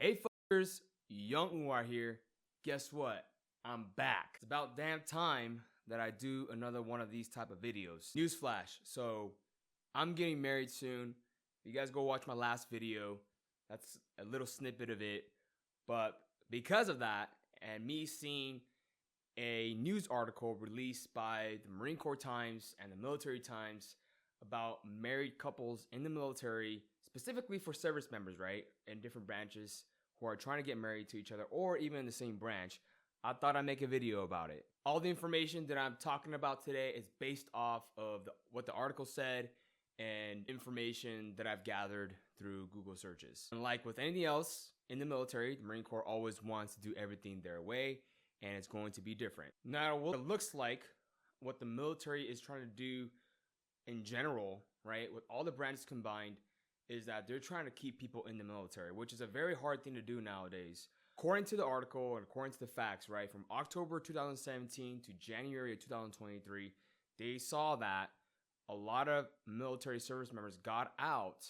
Hey fuckers, Young Oorah here. Guess what? I'm back. It's about damn time that I do another one of these type of videos. Newsflash, so I'm getting married soon. You guys go watch my last video. That's a little snippet of it. But because of that, and me seeing a news article released by the Marine Corps Times and the Military Times about married couples in the military, specifically for service members, right, in different branches who are trying to get married to each other or even in the same branch, I thought I'd make a video about it. All the information that I'm talking about today is based off of what the article said and information that I've gathered through Google searches. And like with anything else in the military, the Marine Corps always wants to do everything their way, and it's going to be different. Now, what it looks like, what the military is trying to do in general, right, with all the branches combined, is that they're trying to keep people in the military, which is a very hard thing to do nowadays. According to the article and according to the facts, right, from October 2017 to January of 2023, they saw that a lot of military service members got out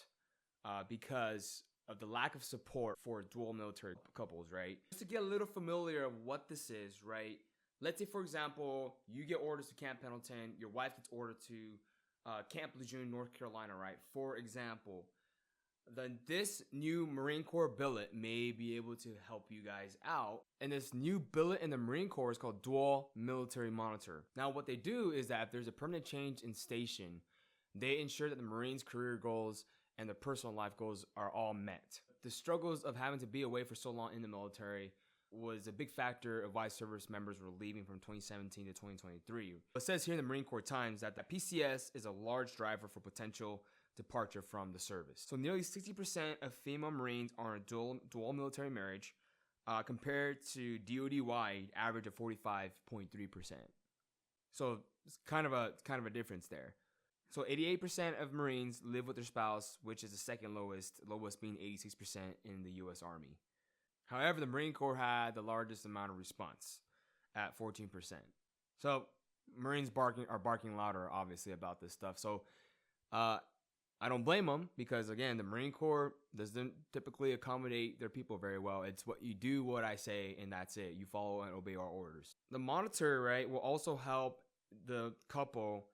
because of the lack of support for dual military couples, right? Just to get a little familiar of what this is, right? Let's say, for example, you get orders to Camp Pendleton, your wife gets ordered to Camp Lejeune, North Carolina, right? For example, then this new Marine Corps billet may be able to help you guys out. And this new billet in the Marine Corps is called Dual Military Monitor. Now, what they do is that if there's a permanent change in station, they ensure that the Marines' career goals and their personal life goals are all met. The struggles of having to be away for so long in the military was a big factor of why service members were leaving from 2017 to 2023. It says here in the Marine Corps Times that the PCS is a large driver for potential departure from the service. So nearly 60% of female Marines are in a dual military marriage, compared to DoD-wide average of 45.3%. So it's kind of a difference there. So 88% of Marines live with their spouse, which is the second lowest being 86% in the U.S. Army. However, the Marine Corps had the largest amount of response at 14%. So Marines are barking louder, obviously, about this stuff. So I don't blame them because, again, the Marine Corps doesn't typically accommodate their people very well. It's what you do, what I say, and that's it. You follow and obey our orders. The monitor, right, will also help the couple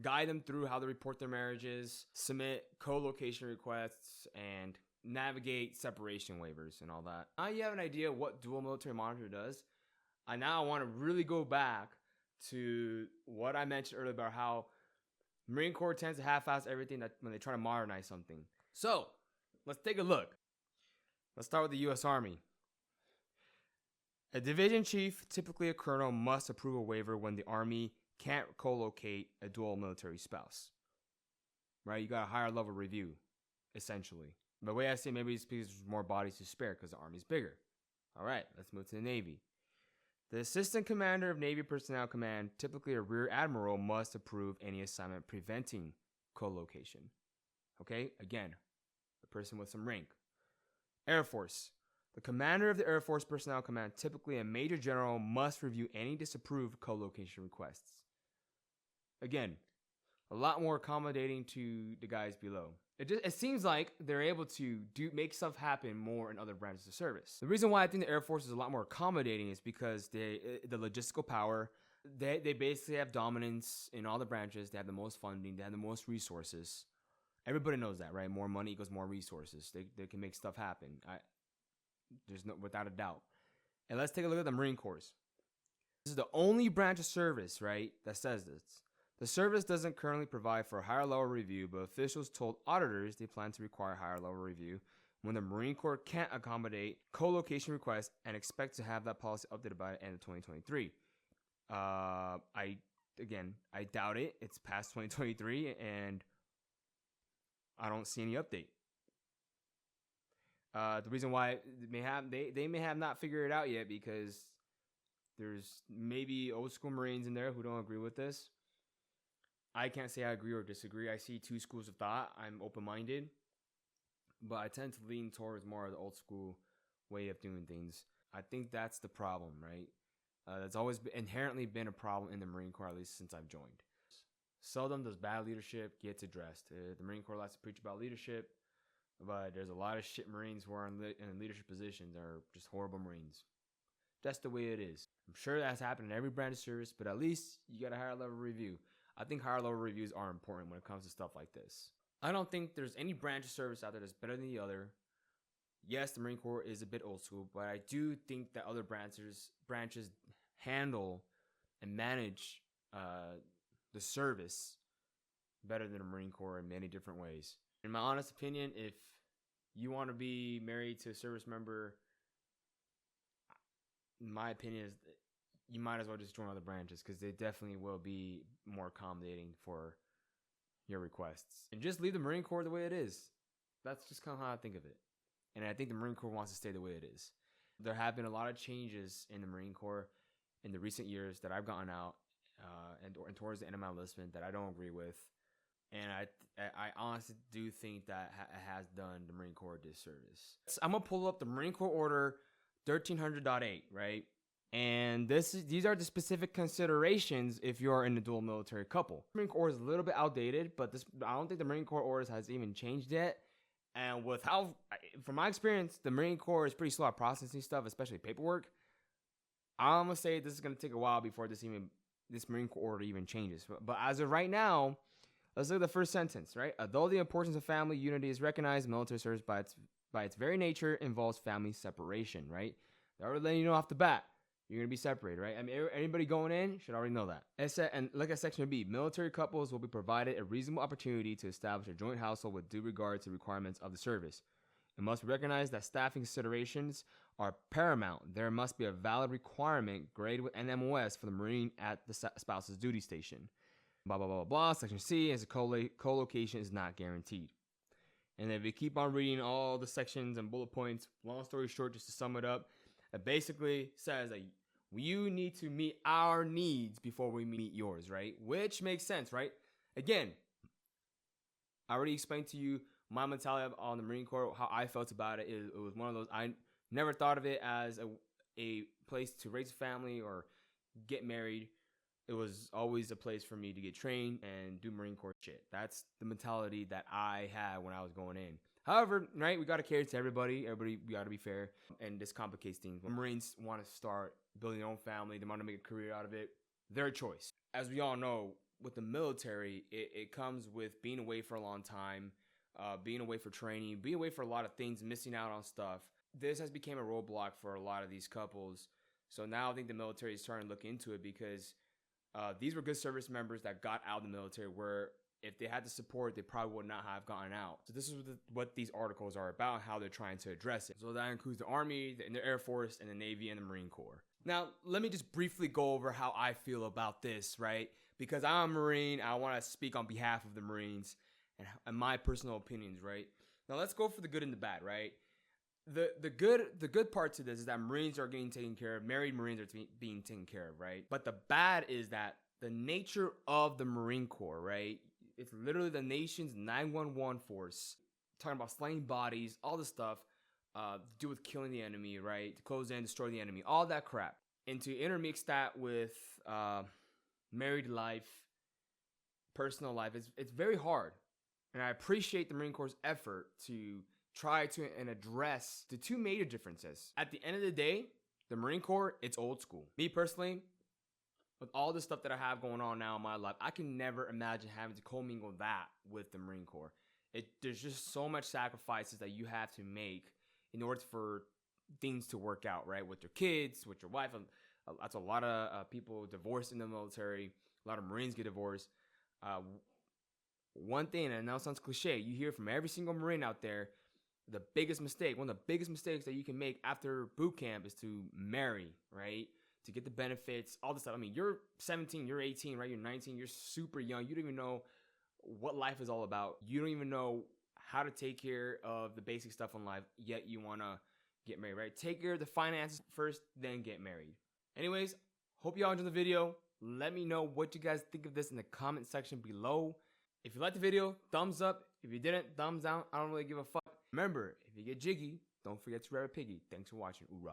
guide them through how to report their marriages, submit co-location requests, and navigate separation waivers and all that. Now you have an idea what dual military monitor does. I now want to really go back to what I mentioned earlier about how Marine Corps tends to half-ass everything that when they try to modernize something. So let's take a look. Let's start with the U.S. Army. A division chief, typically a colonel, must approve a waiver when the Army can't co-locate a dual military spouse. Right? You got a higher level review, essentially. The way I say, maybe it's because there's more bodies to spare because the Army's bigger. All right, let's move to the Navy. The assistant commander of Navy Personnel Command, typically a rear admiral, must approve any assignment preventing co-location. Okay, again, a person with some rank. Air Force. The commander of the Air Force Personnel Command, typically a major general, must review any disapproved co-location requests. Again, a lot more accommodating to the guys below. It seems like they're able to make stuff happen more in other branches of service. The reason why I think the Air Force is a lot more accommodating is because the logistical power, they basically have dominance in all the branches. They have the most funding. They have the most resources. Everybody knows that, right? More money equals more resources. They can make stuff happen. There's no, without a doubt. And let's take a look at the Marine Corps. This is the only branch of service, right, that says this. The service doesn't currently provide for a higher level review, but officials told auditors they plan to require higher level review when the Marine Corps can't accommodate co-location requests and expect to have that policy updated by the end of 2023. I doubt it. It's past 2023 and I don't see any update. The reason why they may have not figured it out yet because there's maybe old school Marines in there who don't agree with this. I can't say I agree or disagree. I see two schools of thought. I'm open-minded, but I tend to lean towards more of the old school way of doing things. I think that's the problem, right? That's always inherently been a problem in the Marine Corps, at least since I've joined. Seldom does bad leadership get addressed. The Marine Corps likes to preach about leadership, But there's a lot of shit Marines who are in leadership positions are just horrible Marines. That's the way it is. I'm sure that's happened in every branch of service, but at least you got a higher level review. I think higher level reviews are important when it comes to stuff like this. I don't think there's any branch of service out there that's better than the other. Yes, the Marine Corps is a bit old school, but I do think that other branches handle and manage the service better than the Marine Corps in many different ways. In my honest opinion, if you want to be married to a service member, my opinion is you might as well just join other branches because they definitely will be more accommodating for your requests. And just leave the Marine Corps the way it is. That's just kind of how I think of it. And I think the Marine Corps wants to stay the way it is. There have been a lot of changes in the Marine Corps in the recent years that I've gotten out and towards the end of my enlistment that I don't agree with. And I honestly do think that has done the Marine Corps a disservice. I'm going to pull up the Marine Corps Order 1300.8, right? And these are the specific considerations if you're in a dual military couple. The Marine Corps is a little bit outdated, but I don't think the Marine Corps orders has even changed yet. And with how, from my experience, the Marine Corps is pretty slow at processing stuff, especially paperwork. I'm gonna say this is gonna take a while before this Marine Corps order even changes. But as of right now, let's look at the first sentence, right? Although the importance of family unity is recognized, military service by its very nature involves family separation, right? They're already letting you know off the bat. You're going to be separated, right? I mean, anybody going in should already know that. And look at section B. Military couples will be provided a reasonable opportunity to establish a joint household with due regard to requirements of the service. It must be recognized that staffing considerations are paramount. There must be a valid requirement graded with NMOS for the Marine at the spouse's duty station. Blah, blah, blah, blah, blah. Section C is a co-location is not guaranteed. And if you keep on reading all the sections and bullet points, long story short, just to sum it up, it basically says that you need to meet our needs before we meet yours, right? Which makes sense, right? Again, I already explained to you my mentality on the Marine Corps, how I felt about it. It was one of those, I never thought of it as a place to raise a family or get married. It was always a place for me to get trained and do Marine Corps shit. That's the mentality that I had when I was going in. However, right, we got to cater to everybody. We got to be fair. And this complicates things. When Marines want to start building their own family, they want to make a career out of it, their choice. As we all know, with the military, it comes with being away for a long time, being away for training, being away for a lot of things, missing out on stuff. This has become a roadblock for a lot of these couples. So now I think the military is starting to look into it because these were good service members that got out of the military where if they had the support, they probably would not have gotten out. So this is what these articles are about, how they're trying to address it. So that includes the Army, the Air Force, and the Navy, and the Marine Corps. Now, let me just briefly go over how I feel about this, right? Because I'm a Marine, I want to speak on behalf of the Marines and my personal opinions, right? Now, let's go for the good and the bad, right? The good part to this is that Marines are getting taken care of. Married Marines are being taken care of, right? But the bad is that the nature of the Marine Corps, right? It's literally the nation's 911 force, talking about slaying bodies, all this stuff to do with killing the enemy, right? To close in, destroy the enemy, all that crap. And to intermix that with married life, personal life, it's very hard. And I appreciate the Marine Corps' effort to try to and address the two major differences. At the end of the day, the Marine Corps, it's old school. Me personally, with all the stuff that I have going on now in my life, I can never imagine having to commingle that with the Marine Corps. There's just so much sacrifices that you have to make in order for things to work out, right? With your kids, with your wife. That's a lot of people divorced in the military. A lot of Marines get divorced. One thing, and I know it sounds cliche, you hear from every single Marine out there, the biggest mistake, one of the biggest mistakes that you can make after boot camp is to marry, right? To get the benefits, all this stuff. I mean, you're 17, you're 18, right? You're 19, you're super young. You don't even know what life is all about. You don't even know how to take care of the basic stuff in life, yet you want to get married, right? Take care of the finances first, then get married. Anyways, hope y'all enjoyed the video. Let me know what you guys think of this in the comment section below. If you liked the video, thumbs up. If you didn't, thumbs down. I don't really give a fuck. Remember, if you get jiggy, don't forget to grab a piggy. Thanks for watching. Oorah.